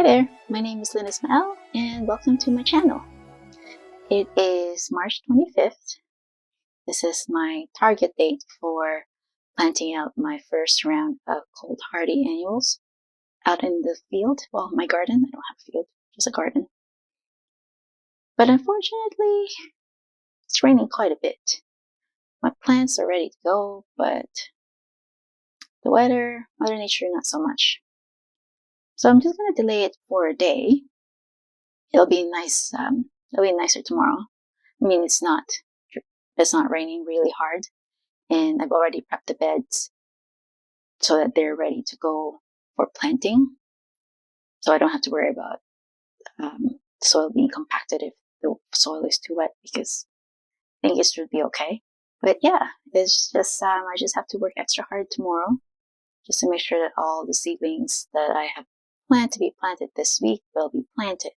Hi there, my name is Lynn Ismael and welcome to my channel. It is March 25th. This is my target date for planting out my first round of cold hardy annuals out in the field. Well, my garden. I don't have a field, just a garden. But unfortunately, it's raining quite a bit. My plants are ready to go, but the weather, Mother Nature, not so much. So I'm just going to delay it for a day. It'll be nice. It'll be nicer tomorrow. I mean, it's not raining really hard, and I've already prepped the beds so that they're ready to go for planting. So I don't have to worry about the soil being compacted if the soil is too wet, because I think it should be okay. But yeah, it's just I just have to work extra hard tomorrow just to make sure that all the seedlings that I have planned to be planted this week will be planted.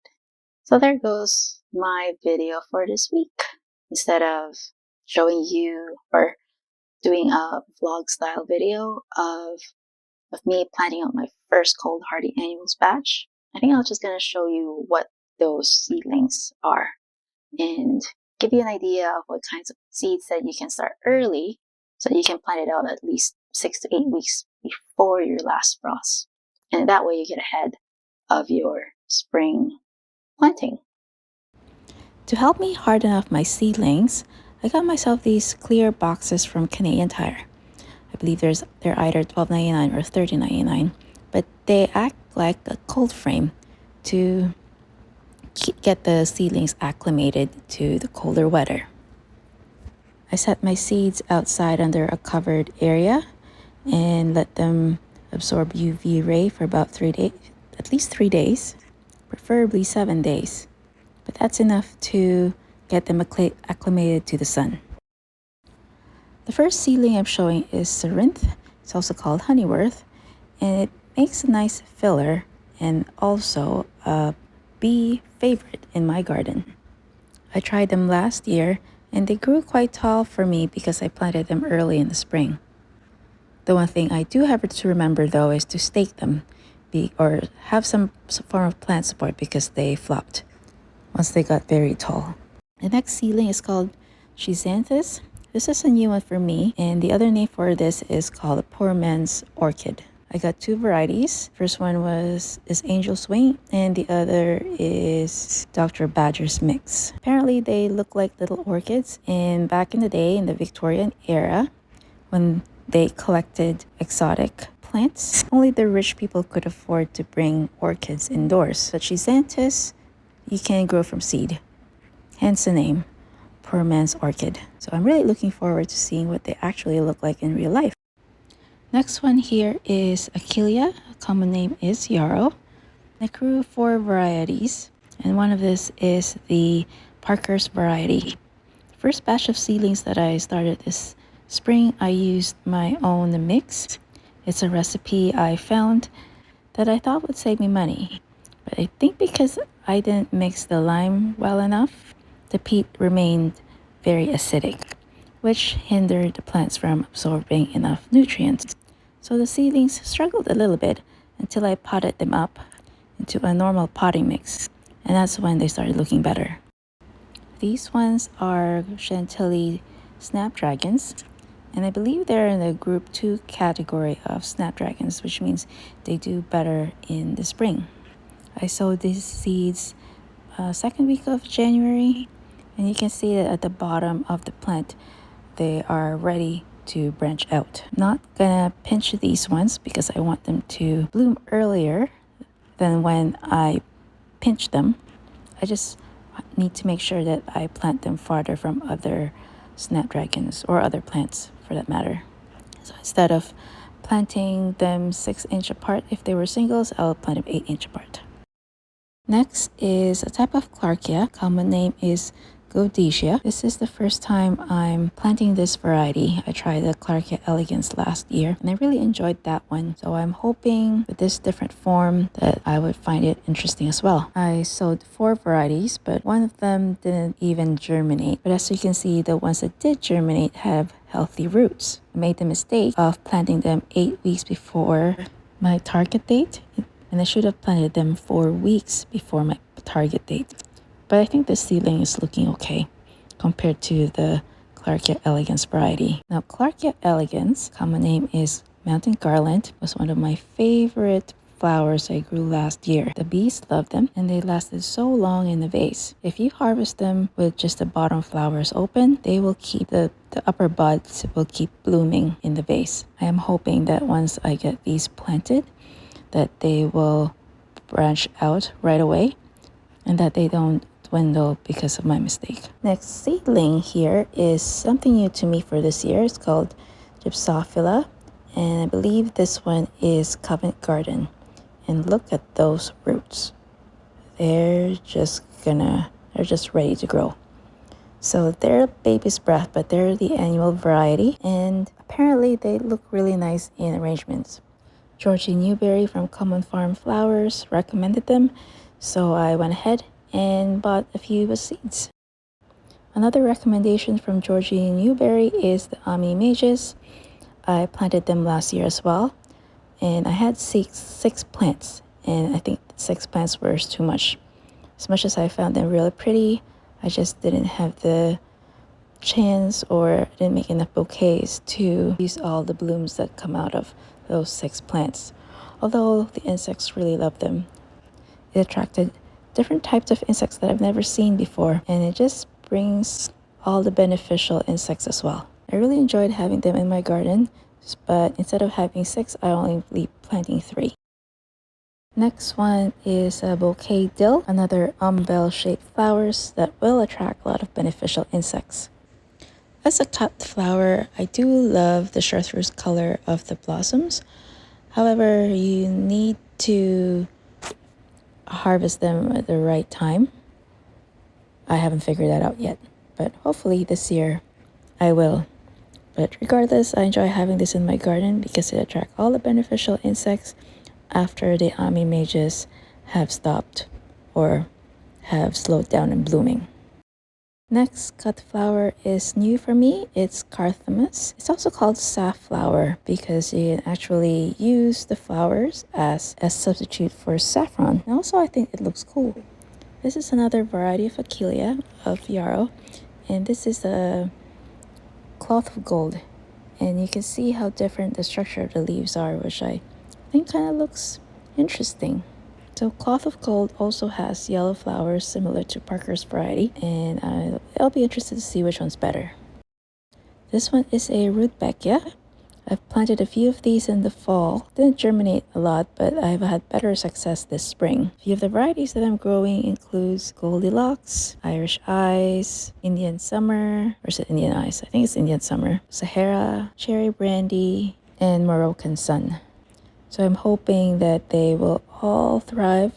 So there goes my video for this week. Instead of showing you or doing a vlog style video of me planting out my first cold hardy annuals batch, I think I'm just going to show you what those seedlings are and give you an idea of what kinds of seeds that you can start early so that you can plant it out at least 6 to 8 weeks before your last frost. And that way you get ahead of your spring planting. To help me harden up my seedlings, I got myself these clear boxes from Canadian Tire. I believe they're either $12.99 or $13.99, but they act like a cold frame to get the seedlings acclimated to the colder weather. I set my seeds outside under a covered area and let them absorb UV ray for about 3 days, at least 3 days, preferably 7 days. But that's enough to get them acclimated to the sun. The first seedling I'm showing is Cerinthe. It's also called Honeyworth, and it makes a nice filler and also a bee favorite in my garden. I tried them last year and they grew quite tall for me because I planted them early in the spring. The one thing I do have to remember though is to stake them or have some form of plant support because they flopped once they got very tall. The next seedling is called Schizanthus. This is a new one for me, and the other name for this is called the Poor Man's Orchid. I got 2 varieties. First one is Angel Swing, and the other is Dr. Badger's Mix. Apparently they look like little orchids, and back in the day, in the Victorian era, when they collected exotic plants, only the rich people could afford to bring orchids indoors. But Schizanthus, you can grow from seed, hence the name, Poor Man's Orchid. So I'm really looking forward to seeing what they actually look like in real life. Next one here is Achillea. A common name is Yarrow. I grew 4 varieties, and one of this is the Parker's variety. The first batch of seedlings that I started this spring, I used my own mix. It's a recipe I found that I thought would save me money. But I think because I didn't mix the lime well enough, the peat remained very acidic, which hindered the plants from absorbing enough nutrients. So the seedlings struggled a little bit until I potted them up into a normal potting mix, and that's when they started looking better. These ones are Chantilly Snapdragons, and I believe they're in the group 2 category of snapdragons, which means they do better in the spring. I sowed these seeds second week of January, and you can see that at the bottom of the plant they are ready to branch out. Not gonna pinch these ones because I want them to bloom earlier than when I pinch them. I just need to make sure that I plant them farther from other snapdragons or other plants for that matter. So instead of planting them 6-inch apart if they were singles, I'll plant them 8-inch apart. Next is a type of Clarkia. Common name is Godetia. This is the first time I'm planting this variety. I tried the Clarkia elegans last year and I really enjoyed that one. So I'm hoping with this different form that I would find it interesting as well. I sowed 4 varieties, but one of them didn't even germinate. But as you can see, the ones that did germinate have healthy roots. I made the mistake of planting them 8 weeks before my target date. and I should have planted them 4 weeks before my target date. But I think this seedling is looking okay compared to the Clarkia elegans variety. Now, Clarkia elegans, common name is mountain garland, was one of my favorite flowers I grew last year. The bees loved them and they lasted so long in the vase. If you harvest them with just the bottom flowers open, they will keep the upper buds will keep blooming in the vase. I am hoping that once I get these planted, that they will branch out right away and that they don't dwindle because of my mistake. Next seedling here is something new to me for this year. It's called Gypsophila, and I believe this one is Covent Garden. And look at those roots. They're just ready to grow. So they're baby's breath, but they're the annual variety, and apparently they look really nice in arrangements. Georgie Newberry from Common Farm Flowers recommended them, so I went ahead and bought a few seeds. Another recommendation from Georgie Newberry is the Ami Mages. I planted them last year as well, and I had six plants, and I think 6 plants were too much. As much as I found them really pretty, I just didn't have the chance or didn't make enough bouquets to use all the blooms that come out of those 6 plants. Although the insects really loved them. It attracted different types of insects that I've never seen before, and it just brings all the beneficial insects as well. I really enjoyed having them in my garden, but instead of having 6, I only leave planting 3. Next one is a bouquet dill, another umbel-shaped flowers that will attract a lot of beneficial insects. As a cut flower, I do love the chartreuse color of the blossoms. However, you need to harvest them at the right time. I haven't figured that out yet, but hopefully this year I will. But regardless, I enjoy having this in my garden because it attracts all the beneficial insects after the Ami Mages have stopped or have slowed down in blooming. Next cut flower is new for me. It's Carthamus. It's also called safflower because you can actually use the flowers as a substitute for saffron. And also I think it looks cool. This is another variety of Achillea of yarrow, and this is a cloth of gold. And you can see how different the structure of the leaves are, which I think kind of looks interesting. So cloth of gold also has yellow flowers similar to Parker's variety, and I'll be interested to see which one's better. This one is a Rudbeckia. I've planted a few of these in the fall. Didn't germinate a lot, but I've had better success this spring. A few of the varieties that I'm growing includes Goldilocks, Irish Eyes, Indian Summer, or is it Indian Eyes? I think it's Indian Summer, Sahara, Cherry Brandy, and Moroccan Sun. So I'm hoping that they will all thrive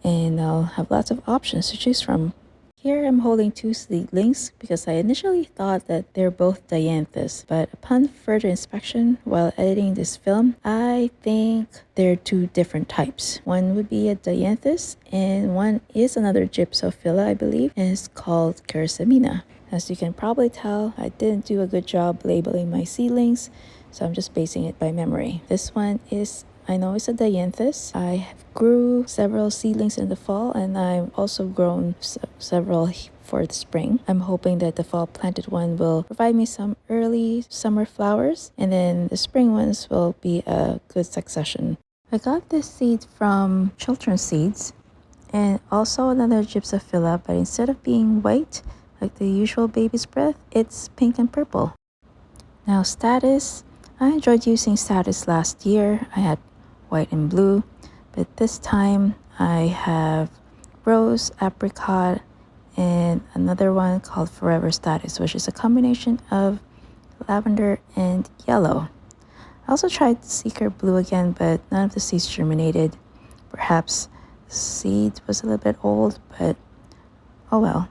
and I'll have lots of options to choose from. Here I'm holding 2 seedlings because I initially thought that they're both dianthus, but upon further inspection while editing this film, I think they're 2 different types. One would be a dianthus and one is another Gypsophila, I believe, and it's called Chrysamina. As you can probably tell, I didn't do a good job labeling my seedlings, so I'm just basing it by memory. This one is, I know it's a dianthus. I grew several seedlings in the fall, and I've also grown several for the spring. I'm hoping that the fall planted one will provide me some early summer flowers, and then the spring ones will be a good succession. I got this seed from Chiltern Seeds, and also another Gypsophila, but instead of being white, like the usual baby's breath, it's pink and purple. Now Statice, I enjoyed using Statice last year. I had white and blue, but this time I have rose, apricot, and another one called Forever Statice, which is a combination of lavender and yellow. I also tried Seeker Blue again, but none of the seeds germinated. Perhaps the seed was a little bit old, but oh well.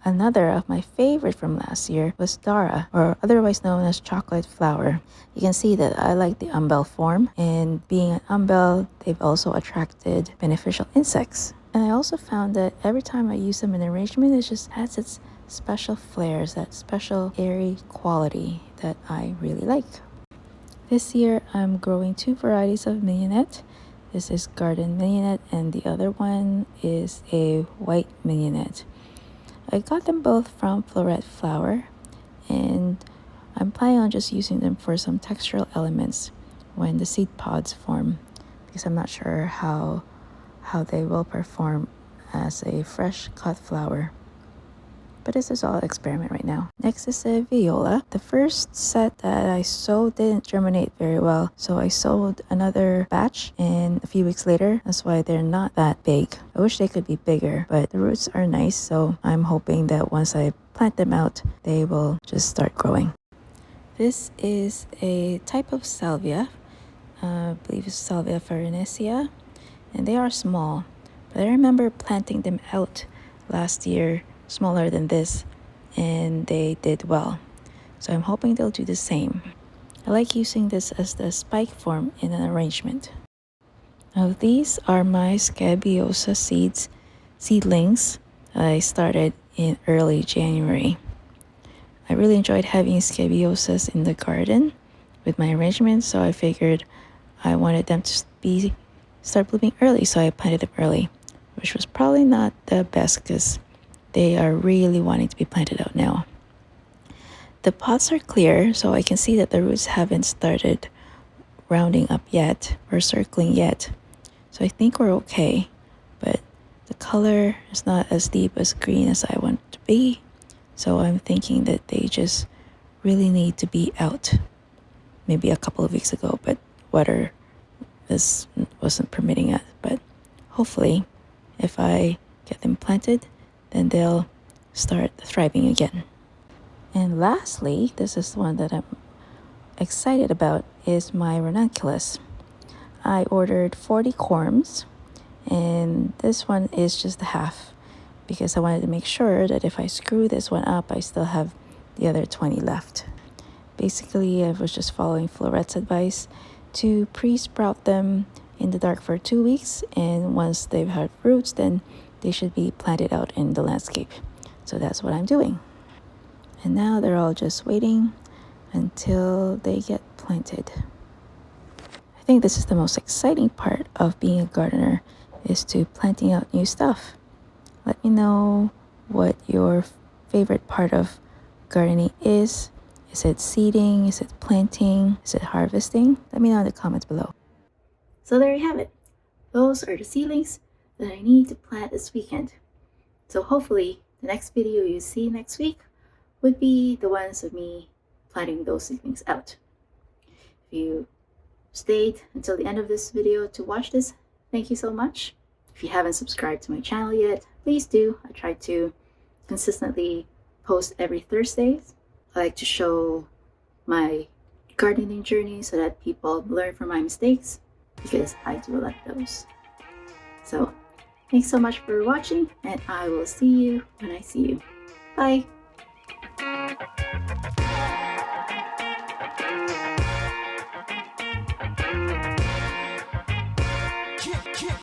Another of my favorite from last year was Dara, or otherwise known as chocolate flower. You can see that I like the umbel form, and being an umbel, they've also attracted beneficial insects. And I also found that every time I use them in arrangement, it just has its special flares, that special airy quality that I really like. This year, I'm growing 2 varieties of mignonette. This is garden mignonette and the other one is a white mignonette. I got them both from Floret Flower, and I'm planning on just using them for some textural elements when the seed pods form, because I'm not sure how they will perform as a fresh cut flower. But this is all experiment right now. Next is a viola. The first set that I sowed didn't germinate very well, so I sowed another batch, and a few weeks later, that's why they're not that big. I wish they could be bigger, but the roots are nice, so I'm hoping that once I plant them out, they will just start growing. This is a type of salvia. I believe it's Salvia farinaceae, and they are small, but I remember planting them out last year smaller than this, and they did well. So I'm hoping they'll do the same. I like using this as the spike form in an arrangement. Now these are my Scabiosa seedlings I started in early January. I really enjoyed having Scabiosas in the garden with my arrangement, so I figured I wanted them to start blooming early, so I planted them early, which was probably not the best because they are really wanting to be planted out now. The pots are clear, so I can see that the roots haven't started rounding up yet or circling yet. So I think we're okay, but the color is not as deep as green as I want it to be. So I'm thinking that they just really need to be out maybe a couple of weeks ago, but weather wasn't permitting it. But hopefully, if I get them planted, then they'll start thriving again. And lastly, this is the one that I'm excited about, is my ranunculus. I ordered 40 corms, and this one is just half because I wanted to make sure that if I screw this one up, I still have the other 20 left. Basically, I was just following Floret's advice to pre-sprout them in the dark for 2 weeks, and once they've had roots, then they should be planted out in the landscape. So that's what I'm doing. And now they're all just waiting until they get planted. I think this is the most exciting part of being a gardener, is to planting out new stuff. Let me know what your favorite part of gardening is. Is it seeding? Is it planting? Is it harvesting? Let me know in the comments below. So there you have it. Those are the seedlings that I need to plant this weekend. So hopefully the next video you see next week would be the ones of me planting those seedlings out. If you stayed until the end of this video to watch this, thank you so much. If you haven't subscribed to my channel yet, please do. I try to consistently post every Thursday. I like to show my gardening journey so that people learn from my mistakes, because I do a lot of those. So thanks so much for watching, and I will see you when I see you. Bye.